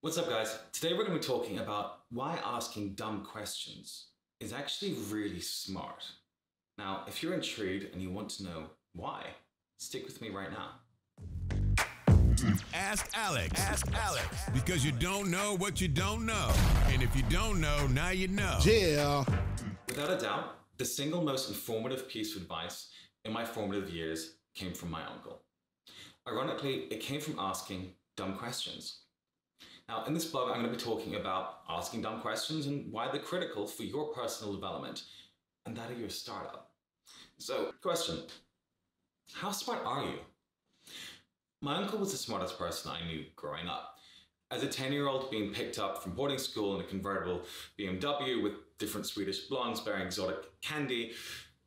What's up, guys? Today we're going to be talking about why asking dumb questions is actually really smart. Now, if you're intrigued and you want to know why, stick with me right now. Ask Alex. Ask Alex. Because you don't know what you don't know. And if you don't know, now you know. Yeah. Without a doubt, the single most informative piece of advice in my formative years came from my uncle. Ironically, it came from asking dumb questions. Now, in this blog, I'm going to be talking about asking dumb questions and why they're critical for your personal development and that of your startup. So, question, how smart are you? My uncle was the smartest person I knew growing up. As a 10-year-old being picked up from boarding school in a convertible BMW with different Swedish blondes bearing exotic candy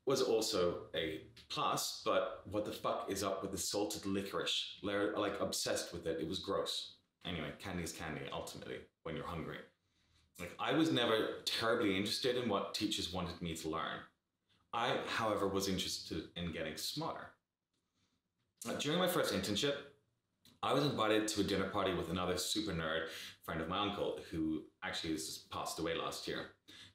was also a plus, but what the fuck is up with the salted licorice? They're like obsessed with it. It was gross. Anyway, candy is candy, ultimately, when you're hungry. I was never terribly interested in what teachers wanted me to learn. I, however, was interested in getting smarter. During my first internship, I was invited to a dinner party with another super nerd friend of my uncle, who actually has just passed away last year.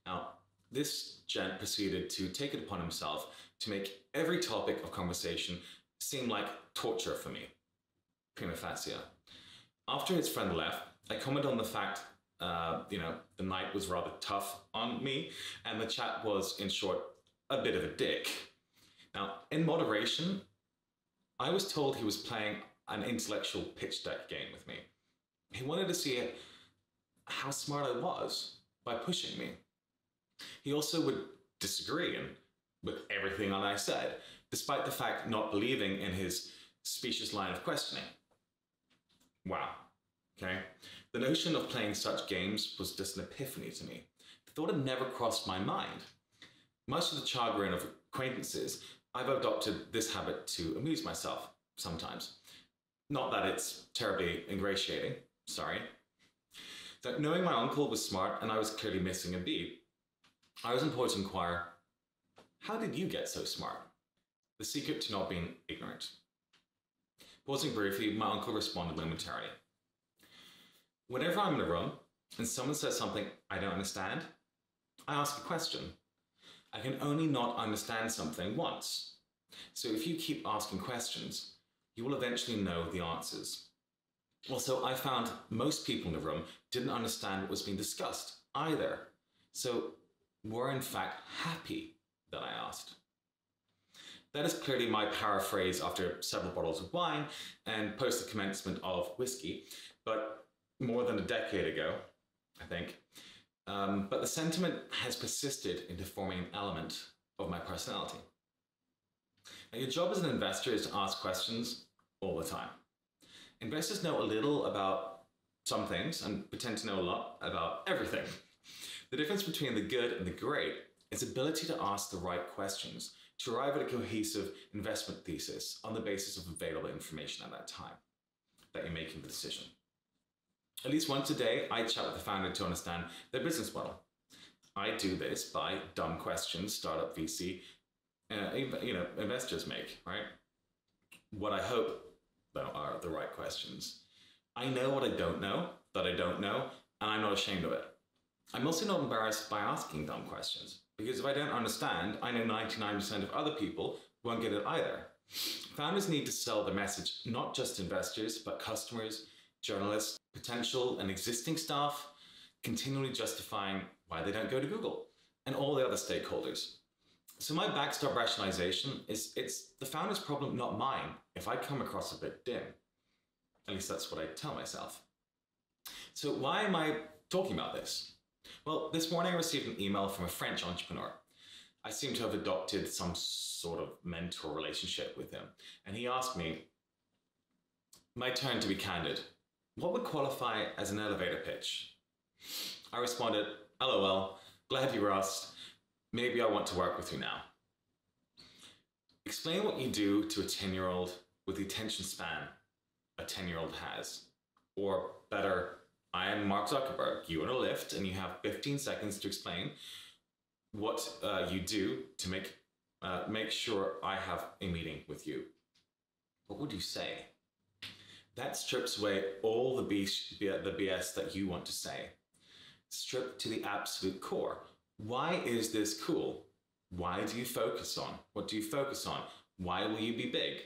Now, this gent proceeded to take it upon himself to make every topic of conversation seem like torture for me. Prima facie. After his friend left, I commented on the fact, the night was rather tough on me, and the chat was, in short, a bit of a dick. Now, in moderation, I was told he was playing an intellectual pitch deck game with me. He wanted to see how smart I was by pushing me. He also would disagree with everything that I said, despite the fact not believing in his specious line of questioning. Wow, okay? The notion of playing such games was just an epiphany to me. The thought had never crossed my mind. Much to the chagrin of acquaintances, I've adopted this habit to amuse myself sometimes. Not that it's terribly ingratiating, sorry. That knowing my uncle was smart and I was clearly missing a beat, I was employed to inquire, how did you get so smart? The secret to not being ignorant. Pausing briefly, my uncle responded momentarily. Whenever I'm in a room and someone says something I don't understand, I ask a question. I can only not understand something once. So if you keep asking questions, you will eventually know the answers. Also, I found most people in the room didn't understand what was being discussed either. So were in fact happy that I asked. That is clearly my paraphrase after several bottles of wine and post the commencement of whiskey, but more than a decade ago, I think. But the sentiment has persisted into forming an element of my personality. Now, your job as an investor is to ask questions all the time. Investors know a little about some things and pretend to know a lot about everything. The difference between the good and the great is the ability to ask the right questions to arrive at a cohesive investment thesis on the basis of available information at that time that you're making the decision. At least once a day, I chat with the founder to understand their business model. I do this by dumb questions startup VC, investors make, right? What I hope, though, are the right questions. I know what I don't know, that I don't know, and I'm not ashamed of it. I'm also not embarrassed by asking dumb questions, because if I don't understand, I know 99% of other people won't get it either. Founders need to sell the message not just to investors, but customers, journalists, potential and existing staff, continually justifying why they don't go to Google, and all the other stakeholders. So my backstop rationalization is it's the founder's problem, not mine, if I come across a bit dim. At least that's what I tell myself. So why am I talking about this? Well, this morning I received an email from a French entrepreneur. I seem to have adopted some sort of mentor relationship with him. And he asked me, my turn to be candid, what would qualify as an elevator pitch? I responded, LOL, glad you asked. Maybe I want to work with you now. Explain what you do to a 10-year-old with the attention span a 10-year-old has. Or better, I am Mark Zuckerberg. You are in a lift and you have 15 seconds to explain what you do to make sure I have a meeting with you. What would you say? That strips away all the BS that you want to say. Strip to the absolute core. Why is this cool? Why do you focus on? What do you focus on? Why will you be big?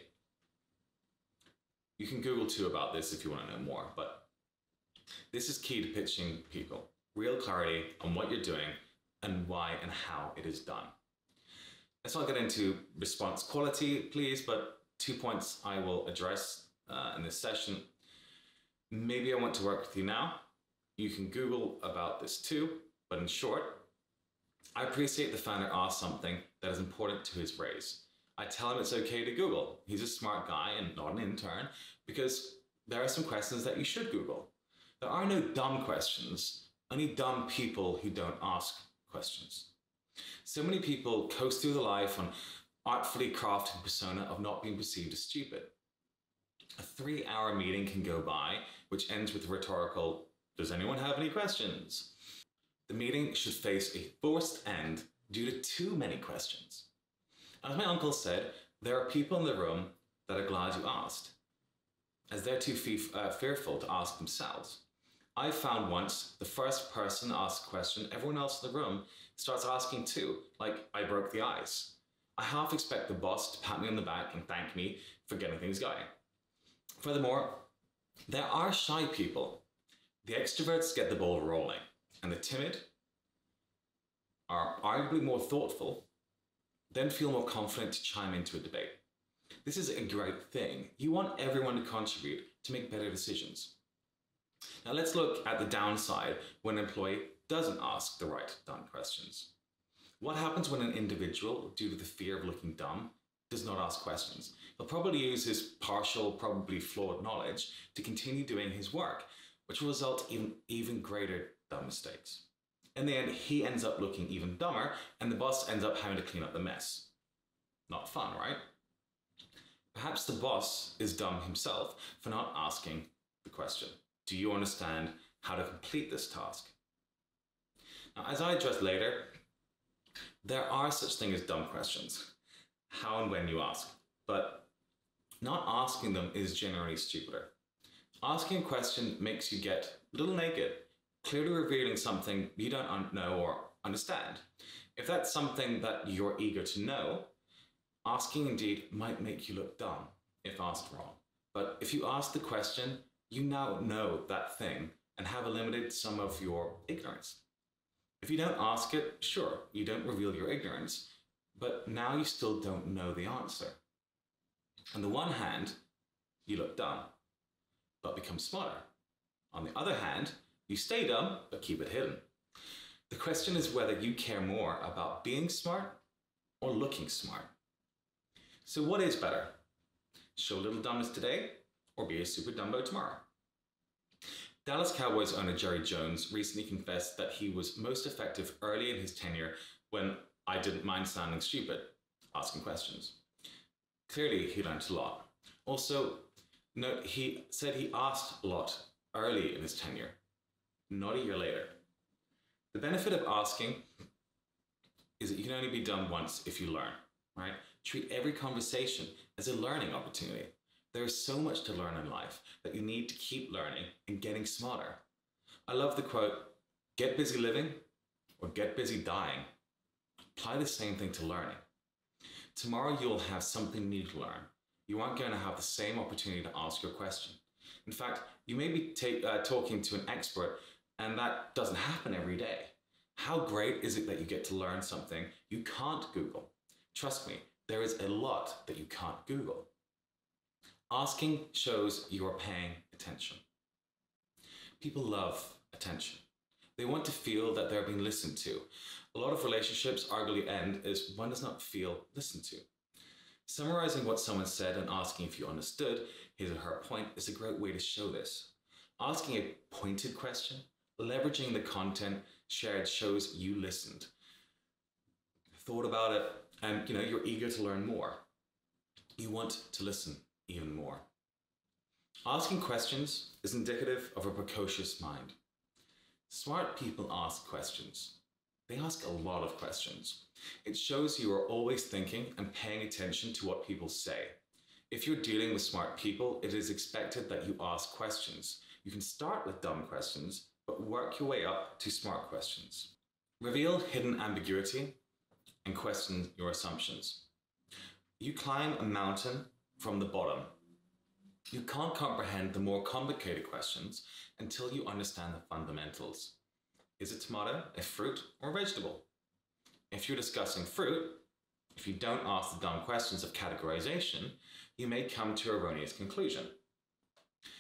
You can Google too about this if you want to know more, but this is key to pitching people. Real clarity on what you're doing and why and how it is done. Let's not get into response quality, please, but 2 points I will address in this session. Maybe I want to work with you now. You can Google about this too, but in short, I appreciate the founder asks something that is important to his raise. I tell him it's okay to Google. He's a smart guy and not an intern, because there are some questions that you should Google. There are no dumb questions, only dumb people who don't ask questions. So many people coast through the life on artfully crafted persona of not being perceived as stupid. A 3-hour meeting can go by, which ends with the rhetorical, "Does anyone have any questions?" The meeting should face a forced end due to too many questions. As my uncle said, there are people in the room that are glad you asked, as they're too fearful to ask themselves. I found once the first person to ask a question, everyone else in the room starts asking too, like I broke the ice. I half expect the boss to pat me on the back and thank me for getting things going. Furthermore, there are shy people. The extroverts get the ball rolling, and the timid are arguably more thoughtful, then feel more confident to chime into a debate. This is a great thing. You want everyone to contribute to make better decisions. Now let's look at the downside when an employee doesn't ask the right dumb questions. What happens when an individual, due to the fear of looking dumb, does not ask questions? He'll probably use his partial, probably flawed knowledge to continue doing his work, which will result in even greater dumb mistakes. In the end, he ends up looking even dumber, and the boss ends up having to clean up the mess. Not fun, right? Perhaps the boss is dumb himself for not asking the question. Do you understand how to complete this task? Now, as I address later, there are such things as dumb questions, how and when you ask, but not asking them is generally stupider. Asking a question makes you get a little naked, clearly revealing something you don't know or understand. If that's something that you're eager to know, asking indeed might make you look dumb if asked wrong. But if you ask the question, you now know that thing and have eliminated some of your ignorance. If you don't ask it, sure, you don't reveal your ignorance, but now you still don't know the answer. On the one hand, you look dumb, but become smarter. On the other hand, you stay dumb, but keep it hidden. The question is whether you care more about being smart or looking smart. So what is better? Show a little dumbness today or be a super dumbo tomorrow? Dallas Cowboys owner Jerry Jones recently confessed that he was most effective early in his tenure when I didn't mind sounding stupid, asking questions. Clearly, he learned a lot. Also, note he said he asked a lot early in his tenure, not a year later. The benefit of asking is that you can only be dumb once if you learn, right? Treat every conversation as a learning opportunity. There is so much to learn in life that you need to keep learning and getting smarter. I love the quote, "Get busy living or get busy dying." Apply the same thing to learning. Tomorrow you'll have something new to learn. You aren't going to have the same opportunity to ask your question. In fact, you may be talking to an expert, and that doesn't happen every day. How great is it that you get to learn something you can't Google? Trust me, there is a lot that you can't Google. Asking shows you are paying attention. People love attention. They want to feel that they're being listened to. A lot of relationships arguably end as one does not feel listened to. Summarizing what someone said and asking if you understood his or her point is a great way to show this. Asking a pointed question, leveraging the content shared shows you listened, thought about it, and you're eager to learn more. You want to listen even more. Asking questions is indicative of a precocious mind. Smart people ask questions. They ask a lot of questions. It shows you are always thinking and paying attention to what people say. If you're dealing with smart people, it is expected that you ask questions. You can start with dumb questions, but work your way up to smart questions. Reveal hidden ambiguity and question your assumptions. You climb a mountain from the bottom. You can't comprehend the more complicated questions until you understand the fundamentals. Is a tomato a fruit or a vegetable? If you're discussing fruit, if you don't ask the dumb questions of categorization, you may come to an erroneous conclusion.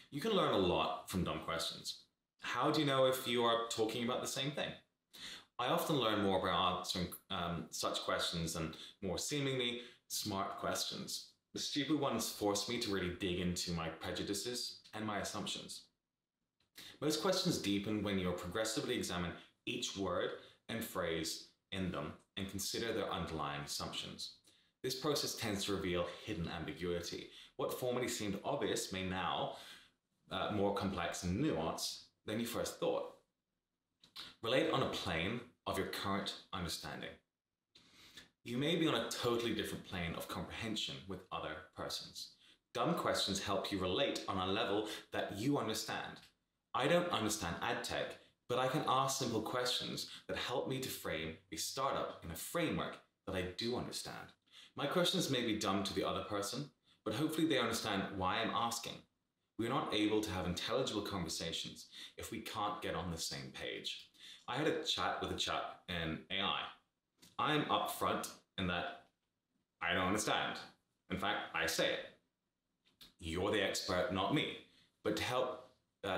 You can learn a lot from dumb questions. How do you know if you are talking about the same thing? I often learn more by answering such questions than more seemingly smart questions. The stupid ones force me to really dig into my prejudices and my assumptions. Most questions deepen when you progressively examine each word and phrase in them and consider their underlying assumptions. This process tends to reveal hidden ambiguity. What formerly seemed obvious may now more complex and nuanced than you first thought. Relate on a plane of your current understanding. You may be on a totally different plane of comprehension with other persons. Dumb questions help you relate on a level that you understand. I don't understand ad tech, but I can ask simple questions that help me to frame a startup in a framework that I do understand. My questions may be dumb to the other person, but hopefully they understand why I'm asking. We're not able to have intelligible conversations if we can't get on the same page. I had a chat with a chap in AI. I'm upfront in that I don't understand. In fact, I say it. You're the expert, not me. But to help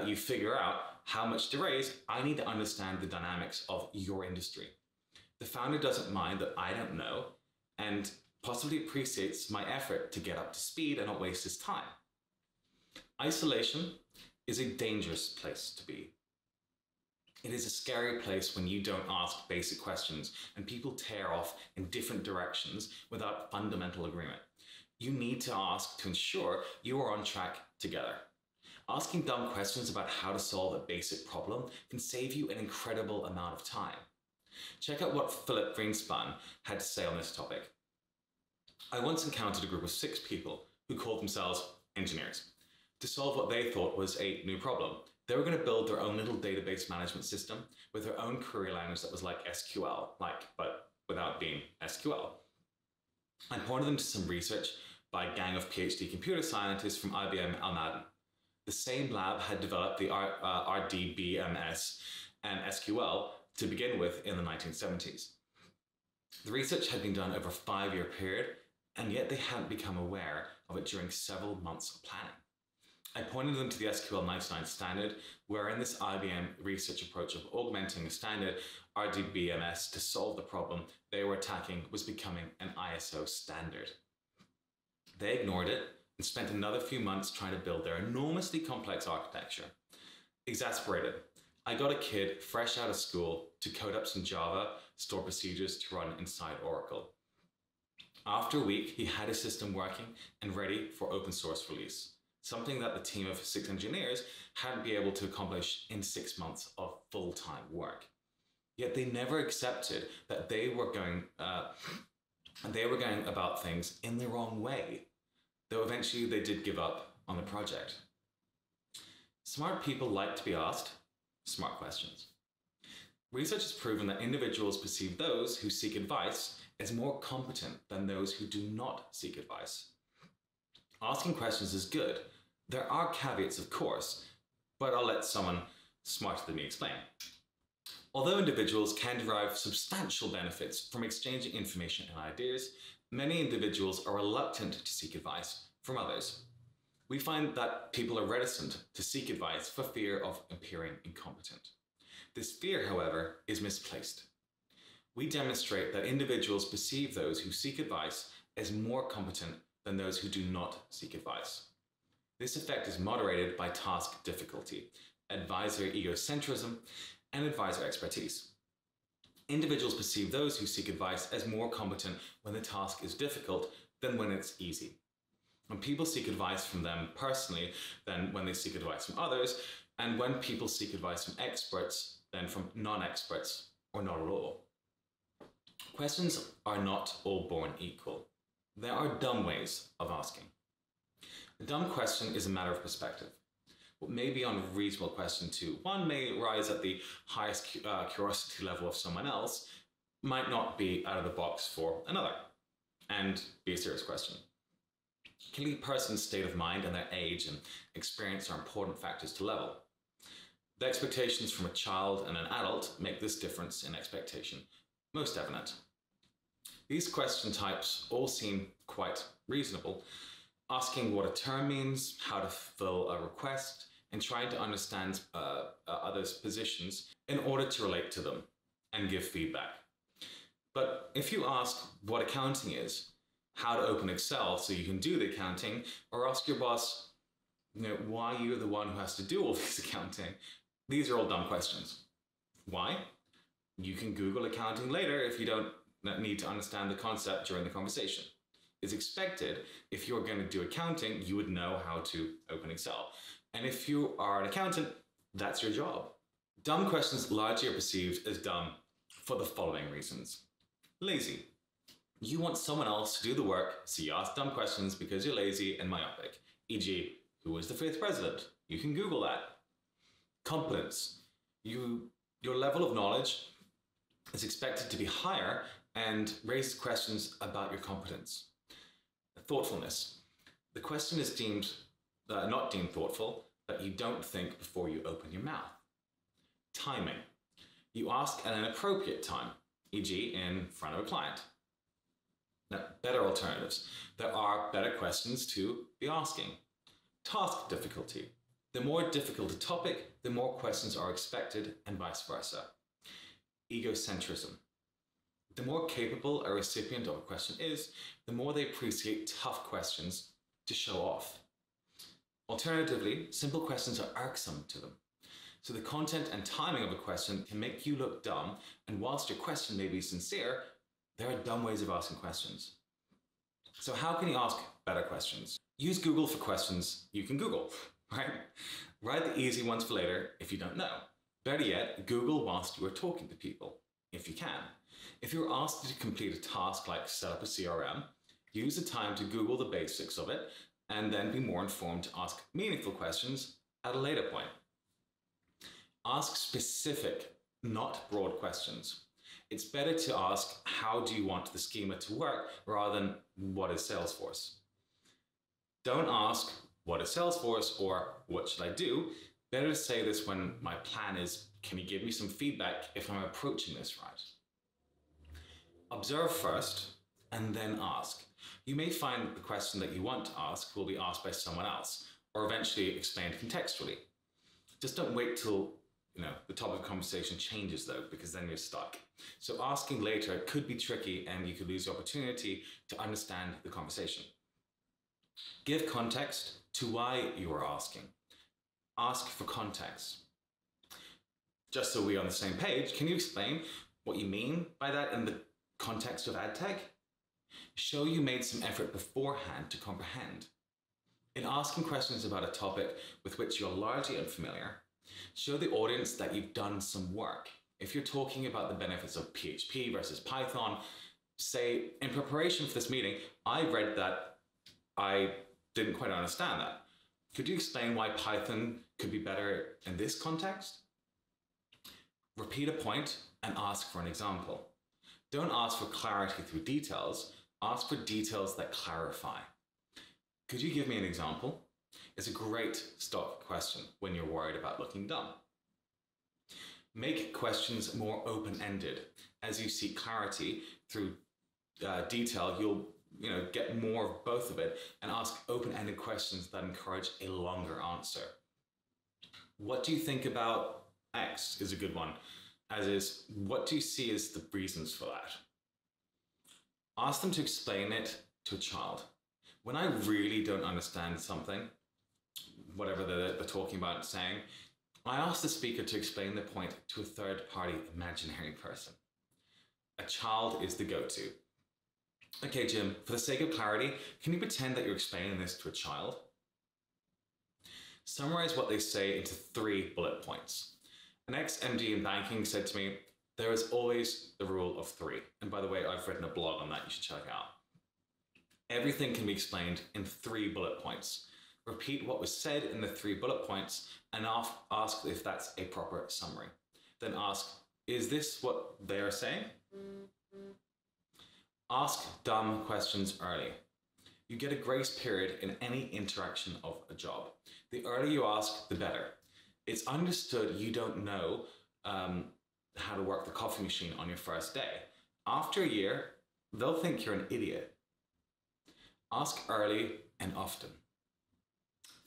you figure out how much to raise, I need to understand the dynamics of your industry. The founder doesn't mind that I don't know and possibly appreciates my effort to get up to speed and not waste his time. Isolation is a dangerous place to be. It is a scary place when you don't ask basic questions and people tear off in different directions without fundamental agreement. You need to ask to ensure you are on track together. Asking dumb questions about how to solve a basic problem can save you an incredible amount of time. Check out what Philip Greenspan had to say on this topic. I once encountered a group of 6 people who called themselves engineers to solve what they thought was a new problem. They were going to build their own little database management system with their own query language that was like SQL, but without being SQL. I pointed them to some research by a gang of PhD computer scientists from IBM Almaden. The same lab had developed the RDBMS and SQL to begin with in the 1970s. The research had been done over a 5-year period, and yet they hadn't become aware of it during several months of planning. I pointed them to the SQL 99 standard, wherein this IBM research approach of augmenting a standard RDBMS to solve the problem they were attacking was becoming an ISO standard. They ignored it and spent another few months trying to build their enormously complex architecture. Exasperated, I got a kid fresh out of school to code up some Java store procedures to run inside Oracle. After a week, he had his system working and ready for open source release, something that the team of 6 engineers hadn't been able to accomplish in 6 months of full-time work. Yet they never accepted that they were going about things in the wrong way, though eventually they did give up on the project. Smart people like to be asked smart questions. Research has proven that individuals perceive those who seek advice as more competent than those who do not seek advice. Asking questions is good. There are caveats, of course, but I'll let someone smarter than me explain. Although individuals can derive substantial benefits from exchanging information and ideas, many individuals are reluctant to seek advice from others. We find that people are reticent to seek advice for fear of appearing incompetent. This fear, however, is misplaced. We demonstrate that individuals perceive those who seek advice as more competent than those who do not seek advice. This effect is moderated by task difficulty, advisor egocentrism, and advisor expertise. Individuals perceive those who seek advice as more competent when the task is difficult than when it's easy. When people seek advice from them personally than when they seek advice from others, and when people seek advice from experts than from non-experts, or not at all. Questions are not all born equal. There are dumb ways of asking. A dumb question is a matter of perspective. What may be an unreasonable question to one may rise at the highest curiosity level of someone else, might not be out of the box for another, and be a serious question. Clearly, a person's state of mind and their age and experience are important factors to level. The expectations from a child and an adult make this difference in expectation most evident. These question types all seem quite reasonable, asking what a term means, how to fill a request, and trying to understand others' positions in order to relate to them and give feedback. But if you ask what accounting is, how to open Excel so you can do the accounting, or ask your boss, why you're the one who has to do all this accounting, these are all dumb questions. Why? You can Google accounting later if you don't need to understand the concept during the conversation. It's expected if you're going to do accounting, you would know how to open Excel. And if you are an accountant, that's your job. Dumb questions largely are perceived as dumb for the following reasons. Lazy. You want someone else to do the work, so you ask dumb questions because you're lazy and myopic. E.g., who was the fifth president? You can Google that. Competence. Your level of knowledge is expected to be higher and raises questions about your competence. Thoughtfulness. The question is not deemed thoughtful, but you don't think before you open your mouth. Timing. You ask at an appropriate time, e.g. in front of a client. Now, better alternatives. There are better questions to be asking. Task difficulty. The more difficult a topic, the more questions are expected, and vice versa. Egocentrism. The more capable a recipient of a question is, the more they appreciate tough questions to show off. Alternatively, simple questions are irksome to them. So the content and timing of a question can make you look dumb, and whilst your question may be sincere, there are dumb ways of asking questions. So how can you ask better questions? Use Google for questions you can Google, right? Write the easy ones for later if you don't know. Better yet, Google whilst you are talking to people, if you can. If you're asked to complete a task like set up a CRM, use the time to Google the basics of it and then be more informed to ask meaningful questions at a later point. Ask specific, not broad questions. It's better to ask, how do you want the schema to work, rather than what is Salesforce? Don't ask, what is Salesforce, or what should I do? Better to say this when my plan is, can you give me some feedback if I'm approaching this right? Observe first, and then ask. You may find that the question that you want to ask will be asked by someone else, or eventually explained contextually. Just don't wait till the topic of conversation changes though, because then you're stuck. So asking later could be tricky and you could lose the opportunity to understand the conversation. Give context to why you are asking. Ask for context. Just so we're on the same page, can you explain what you mean by that in the context of ad tech? Show you made some effort beforehand to comprehend. In asking questions about a topic with which you're largely unfamiliar, show the audience that you've done some work. If you're talking about the benefits of PHP versus Python, say, in preparation for this meeting, I read that I didn't quite understand that. Could you explain why Python could be better in this context? Repeat a point and ask for an example. Don't ask for clarity through details, ask for details that clarify. Could you give me an example? It's a great stock question when you're worried about looking dumb. Make questions more open-ended. As you seek clarity through detail, you'll get more of both of it, and ask open-ended questions that encourage a longer answer. What do you think about X is a good one, as is, what do you see as the reasons for that? Ask them to explain it to a child. When I really don't understand something, whatever they're talking about and saying, I ask the speaker to explain the point to a third-party imaginary person. A child is the go-to. Okay, Jim, for the sake of clarity, can you pretend that you're explaining this to a child? Summarize what they say into 3 bullet points. An ex-MD in banking said to me, there is always the rule of 3. And by the way, I've written a blog on that, you should check it out. Everything can be explained in 3 bullet points. Repeat what was said in the 3 bullet points and ask if that's a proper summary. Then ask, is this what they are saying? Ask dumb questions early. You get a grace period in any interaction of a job. The earlier you ask, the better. It's understood you don't know how to work the coffee machine on your first day. After a year, they'll think you're an idiot. Ask early and often.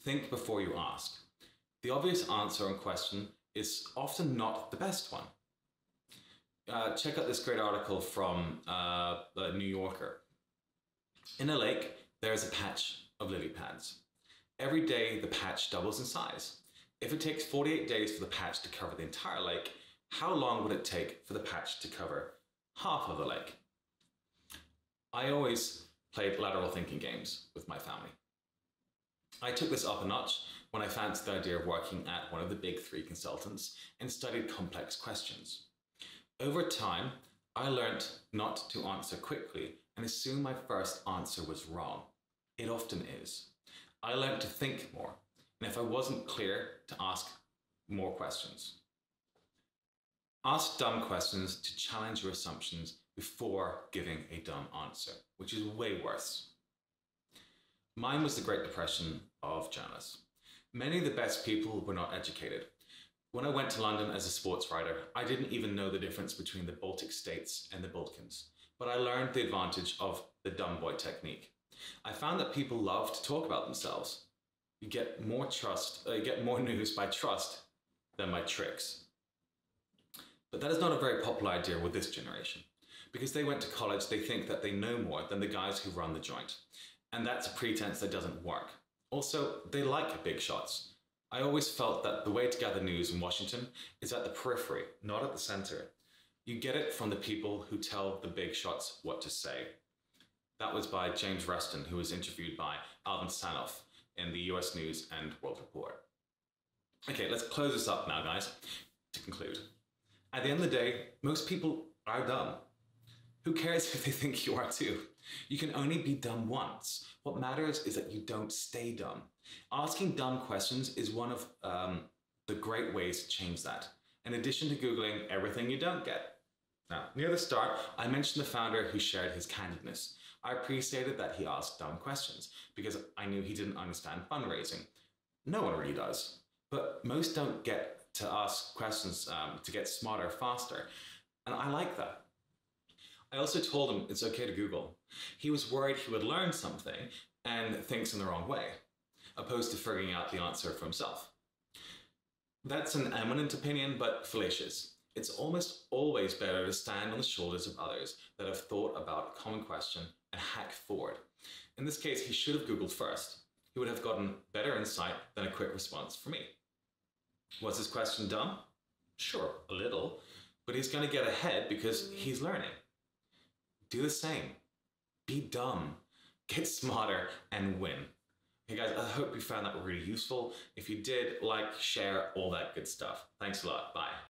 Think before you ask. The obvious answer and question is often not the best one. Check out this great article from the New Yorker. In a lake, there is a patch of lily pads. Every day, the patch doubles in size. If it takes 48 days for the patch to cover the entire lake, how long would it take for the patch to cover half of the lake? I always played lateral thinking games with my family. I took this up a notch when I fancied the idea of working at one of the big 3 consultants and studied complex questions. Over time, I learned not to answer quickly and assume my first answer was wrong. It often is. I learned to think more, and if I wasn't clear, to ask more questions. Ask dumb questions to challenge your assumptions before giving a dumb answer, which is way worse. Mine was the Great Depression of journalists. Many of the best people were not educated. When I went to London as a sports writer, I didn't even know the difference between the Baltic states and the Balkans, but I learned the advantage of the dumb boy technique. I found that people love to talk about themselves. You get more news by trust than by tricks. But that is not a very popular idea with this generation. Because they went to college, they think that they know more than the guys who run the joint. And that's a pretense that doesn't work. Also, they like big shots. I always felt that the way to gather news in Washington is at the periphery, not at the center. You get it from the people who tell the big shots what to say. That was by James Reston, who was interviewed by Alvin Sanoff in the US News and World Report. Okay, let's close this up now, guys, to conclude. At the end of the day, most people are dumb. Who cares if they think you are too? You can only be dumb once. What matters is that you don't stay dumb. Asking dumb questions is one of the great ways to change that, in addition to Googling everything you don't get. Now, near the start, I mentioned the founder who shared his candidness. I appreciated that he asked dumb questions because I knew he didn't understand fundraising. No one really does, but most don't get to ask questions to get smarter faster, and I like that. I also told him it's okay to Google. He was worried he would learn something and thinks in the wrong way, opposed to figuring out the answer for himself. That's an eminent opinion, but fallacious. It's almost always better to stand on the shoulders of others that have thought about a common question and hack forward. In this case, he should have Googled first. He would have gotten better insight than a quick response from me. Was his question dumb? Sure, a little, but he's going to get ahead because he's learning. Do the same. Be dumb. Get smarter and win. Hey guys, I hope you found that really useful. If you did, like, share, all that good stuff. Thanks a lot. Bye.